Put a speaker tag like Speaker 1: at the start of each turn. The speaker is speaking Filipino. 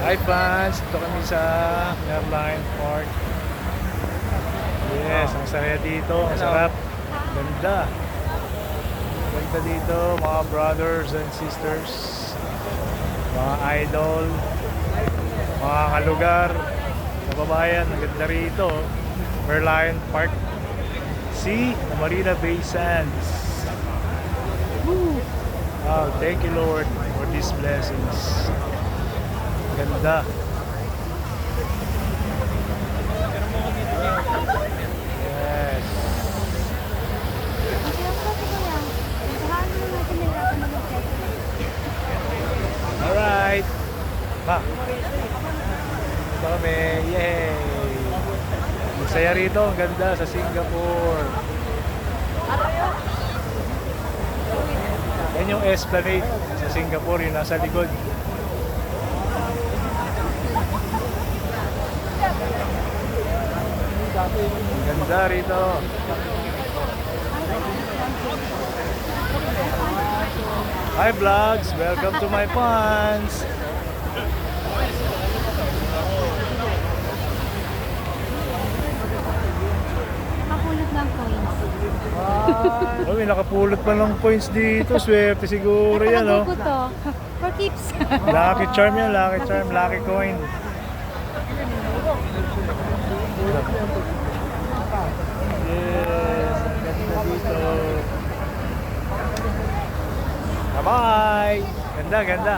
Speaker 1: Hi fans, ito kami sa Airline Park. Yes, ang saya dito, ang sarap. Ganda. Ganda dito, mga brothers and sisters, mga idol, mga kalugar, kababayan, ang ganda rito. Airline Park. See, Marina Bay Sands. Woo! Wow, thank you Lord for these blessings. Ganda. Yes. Alright. Pa. Ito kami. Yay. Masaya rito. Ang ganda sa Singapore. Yan yung Esplanade sa Singapore. Yung nasa likod. Ganda rito. Hi vlogs, welcome to my ponds.
Speaker 2: Nakapulot ng coins.
Speaker 1: Oh, may nakapulot pa ng coins dito. Swerte siguro yan, oh.
Speaker 2: Nakuko to. For keeps.
Speaker 1: Lucky charm yan, lucky charm, lucky coin. Yes, ang ganda dito. Bye-bye! Ganda, ganda.